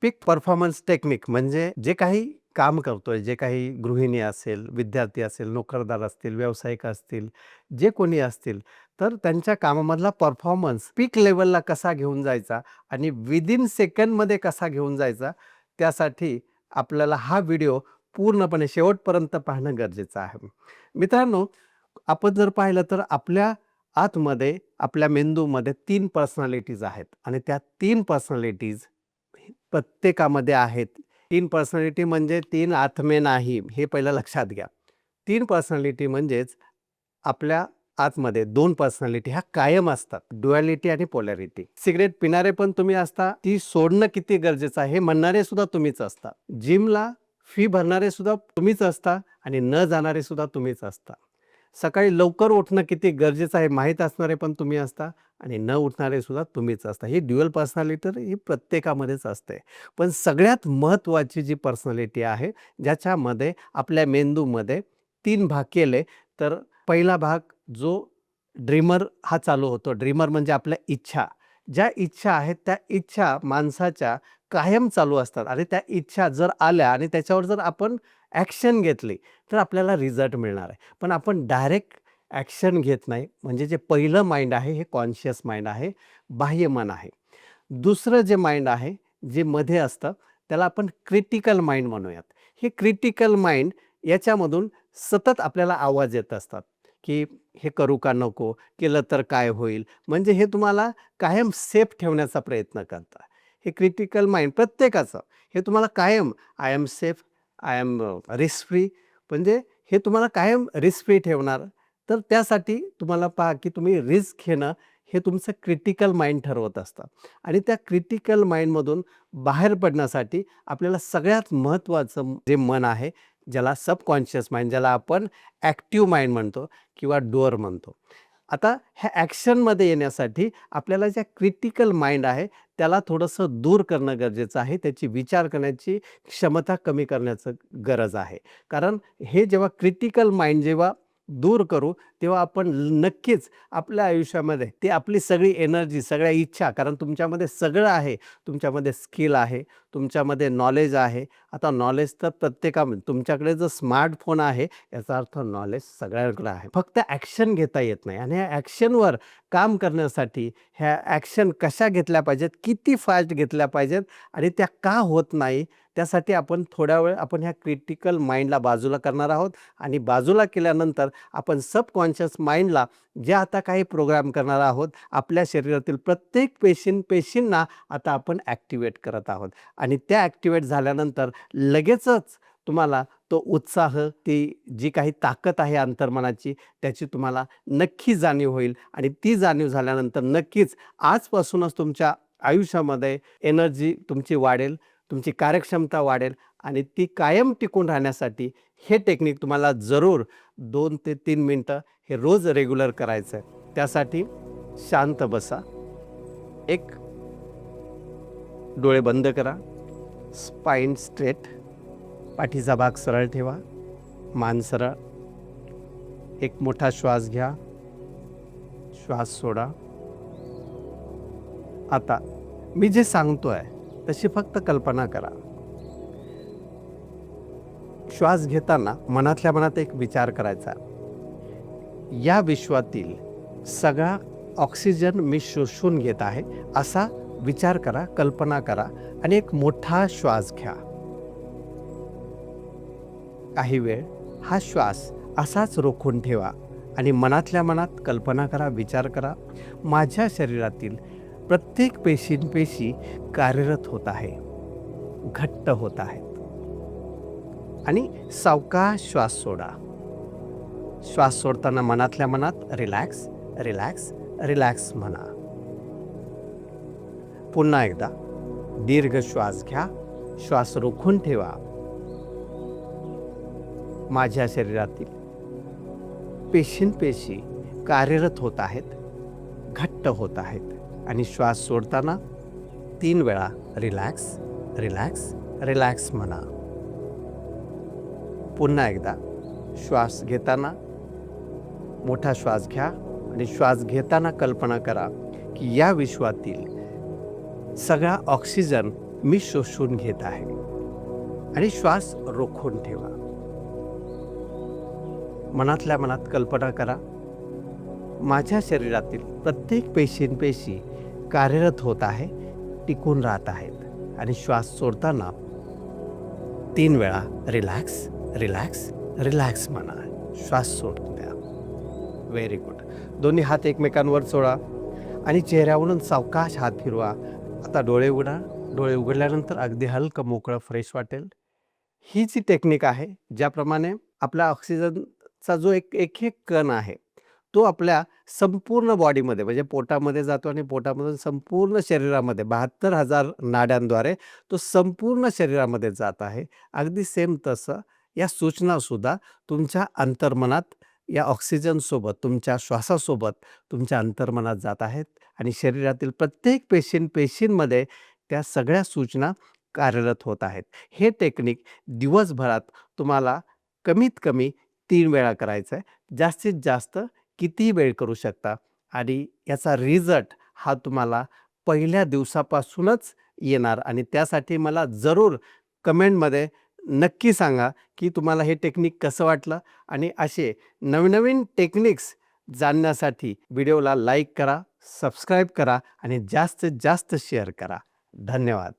पीक performance technique म्हणजे जे काही काम करतोय, जे काही गृहिणी असेल, विद्यार्थी असेल, नोकरदार असतील, व्यावसायिक असतील, जे कोणी असतील, तर त्यांच्या कामामधला परफॉर्मन्स पीक लेव्हलला कसा घेऊन जायचा आणि विदिन सेकंडमध्ये कसा घेऊन जायचा, त्यासाठी आपल्याला हा व्हिडिओ पूर्णपणे शेवटपर्यंत पाहणं गरजेचं आहे. मित्रांनो, आपण जर पाहिलं तर आपल्या आतमध्ये, आपल्या मेंदूमध्ये 3 पर्सनॅलिटीज आहेत आणि त्या 3 पर्सनॅलिटीज प्रत्येकामध्ये आहेत. 3 पर्सनॅलिटी म्हणजे 3 आत्मे नाही, हे पहिलं लक्षात घ्या. 3 पर्सनॅलिटी म्हणजेच आपल्या आतमध्ये 2 पर्सनॅलिटी ह्या कायम असतात. ड्युॲलिटी आणि पोलॅरिटी. सिगारेट पिणारे पण तुम्ही असता, ती सोडणं किती गरजेचं आहे हे म्हणणारे सुद्धा तुम्हीच असता. जिमला फी भरणारे सुद्धा तुम्हीच असता आणि न जाणारे सुद्धा तुम्हीच असता. सकाळी लवकर उठणं किती गरजेचं आहे माहीत असणारे पण तुम्ही असता आणि न उठणारे सुद्धा तुम्हीच असता. ही ड्युअल पर्सनॅलिटी तर ही प्रत्येकामध्येच असते. पण सगळ्यात महत्त्वाची जी पर्सनॅलिटी आहे, ज्याच्यामध्ये आपल्या मेंदूमध्ये 3 भाग केले, तर पहिला भाग जो ड्रीमर हा चालू होतो. ड्रीमर म्हणजे आपल्या इच्छा. ज्या इच्छा आहेत, त्या इच्छा माणसाच्या कायम चालू असतात आणि त्या इच्छा जर आल्या आणि त्याच्यावर जर आपण ॲक्शन घेतली, तर आपल्याला रिझल्ट मिळणार आहे. पण आपण डायरेक्ट ॲक्शन घेत नाही. म्हणजे जे पहिलं माइंड आहे, हे कॉन्शियस माइंड आहे, बाह्य मन आहे. दुसरं जे माइंड आहे, जे मध्ये असतं, त्याला आपण क्रिटिकल माइंड म्हणूयात. हे क्रिटिकल माइंड याच्यामधून सतत आपल्याला आवाज येत असतात, की हे करू का नको? केलं तर काय होईल? म्हणजे हे तुम्हाला कायम सेफ ठेवण्याचा प्रयत्न करतात. हे क्रिटिकल माइंड प्रत्येकाचं, हे तुम्हाला कायम I am safe, I am risk free, म्हणजे हे तुम्हाला कायम रिस्क फ्री ठेवणार. तर त्यासाठी तुम्हाला पहा, की तुम्ही रिस्क घेणं हे तुमचं क्रिटिकल माइंड ठरवत असतं आणि त्या क्रिटिकल माइंडमधून बाहेर पडण्यासाठी आपल्याला सगळ्यात महत्त्वाचं जे मन आहे, ज्याला सबकॉन्शियस माइंड, ज्याला आपण ॲक्टिव्ह माइंड म्हणतो किंवा डुअर म्हणतो. आता ह्या ॲक्शनमध्ये येण्यासाठी आपल्याला ज्या क्रिटिकल माइंड आहे, त्याला थोडंसं दूर करणं गरजेचं आहे. त्याची विचार करण्याची क्षमता कमी करण्याचं गरज आहे. कारण हे जेव्हा क्रिटिकल माइंड जेव्हा दूर करू, तेव्हा आपण नक्कीच आपल्या आयुष्यामध्ये ती आपली सगळी एनर्जी, सगळ्या इच्छा, कारण तुमच्यामध्ये सगळं आहे. तुमच्यामध्ये स्किल आहे, तुमच्यामध्ये नॉलेज आहे. आता नॉलेज तर तुमच्याकडे जो स्मार्टफोन आहे, याचा अर्थ नॉलेज सगळ्यांकडे आहे. फक्त ॲक्शन घेता येत नाही आणि ह्या ॲक्शनवर काम करण्यासाठी ह्या ॲक्शन कशा घेतल्या पाहिजेत, किती फास्ट घेतल्या पाहिजेत आणि त्या का होत नाही, त्यासाठी आपण थोड्या वेळ आपण ह्या क्रिटिकल माइंडला बाजूला करणार आहोत आणि बाजूला केल्यानंतर आपण सबकॉन्शियस माइंडला जे आता काही प्रोग्राम करणार आहोत, आपल्या शरीरातील प्रत्येक पेशींना आता आपण ॲक्टिवेट करत आहोत आणि त्या ॲक्टिवेट झाल्यानंतर लगेचच तुम्हाला तो उत्साह, ती जी काही ताकद आहे अंतर्मनाची, त्याची तुम्हाला नक्की जाणीव होईल आणि ती जाणीव झाल्यानंतर नक्कीच आजपासूनच तुमच्या आयुष्यामध्ये एनर्जी तुमची वाढेल, तुमची कार्यक्षमता वाढेल आणि ती कायम टिकून राहण्यासाठी हे टेक्निक तुम्हाला जरूर 2 ते 3 मिनिटं हे रोज रेग्युलर करायचं आहे. त्यासाठी शांत बसा. एक डोळे बंद करा. Spine straight. पाठीचा भाग सरळ ठेवा. मान सरळ. एक मोठा श्वास घ्या. श्वास सोडा. आता मी जे सांगतोय तशी फक्त कल्पना करा. श्वास घेताना मनातल्या मनात एक विचार करायचा. या विश्वातील सगळा ऑक्सिजन मी शोषून घेत आहे, असा विचार करा, कल्पना करा आणि एक मोठा श्वास घ्या. काही वेळ हा श्वास असाच रोखून ठेवा आणि मनातल्या मनात कल्पना करा, विचार करा, माझ्या शरीरातील प्रत्येक पेशी कार्यरत होत आहे, घट्ट होत आहेत आणि सावकाश श्वास सोडा. श्वास सोडताना मनातल्या मनात रिलॅक्स, रिलॅक्स, रिलॅक्स म्हणा. पुन्हा एकदा दीर्घ श्वास घ्या. श्वास रोखून ठेवा. माझ्या शरीरातील पेशी कार्यरत होत आहेत, घट्ट होत आहेत आणि श्वास सोडताना 3 वेळा रिलॅक्स, रिलॅक्स, रिलॅक्स म्हणा. पुन्हा एकदा श्वास घेताना मोठा श्वास घ्या आणि श्वास घेताना कल्पना करा की या विश्वातील सगळा ऑक्सिजन मी शोषून घेत आहे आणि श्वास रोखून ठेवा. मनातल्या मनात कल्पना करा, माझ्या शरीरातील प्रत्येक पेशी कार्यरत होत आहे, टिकून राहत आहेत आणि श्वास सोडताना 3 वेळा रिलॅक्स, रिलॅक्स, रिलॅक्स म्हणा. श्वास सोडून द्या. Very good. दोन्ही हात एकमेकांवर सोडा आणि चेहऱ्यावरून सावकाश हात फिरवा. आता डोळे उघडा. डोळे उघडल्यानंतर अगदी हलकं मोकळं फ्रेश वाटेल. ही जी टेक्निक आहे, ज्याप्रमाणे आपला ऑक्सिजनचा जो एक कण आहे, तो आपल्या संपूर्ण बॉडीमध्ये म्हणजे पोटामध्ये जातो आणि पोटामधून संपूर्ण शरीरामध्ये 72,000 नाड्यांद्वारे तो संपूर्ण शरीरामध्ये जात आहे. अगदी सेम तसं या सूचनासुद्धा तुमच्या अंतर्मनात या ऑक्सिजनसोबत, तुमच्या श्वासासोबत तुमच्या अंतर्मनात जात आहेत आणि शरीरातील प्रत्येक पेशींमध्ये त्या सगळ्या सूचना कार्यरत होत आहेत. हे टेक्निक दिवसभरात तुम्हाला कमीत कमी 3 वेळा करायचं आहे. जास्तीत जास्त कितीही वेळ करू शकता आणि याचा रिझल्ट हा तुम्हाला पहिल्या दिवसापासूनच येणार आणि त्यासाठी मला जरूर कमेंटमध्ये नक्की सांगा, की तुम्हाला हे टेक्निक कसं वाटलं आणि असे नवनवीन टेक्निक्स जाणण्यासाठी व्हिडिओला लाईक करा, सबस्क्राईब करा आणि जास्तीत जास्त शेअर करा. धन्यवाद.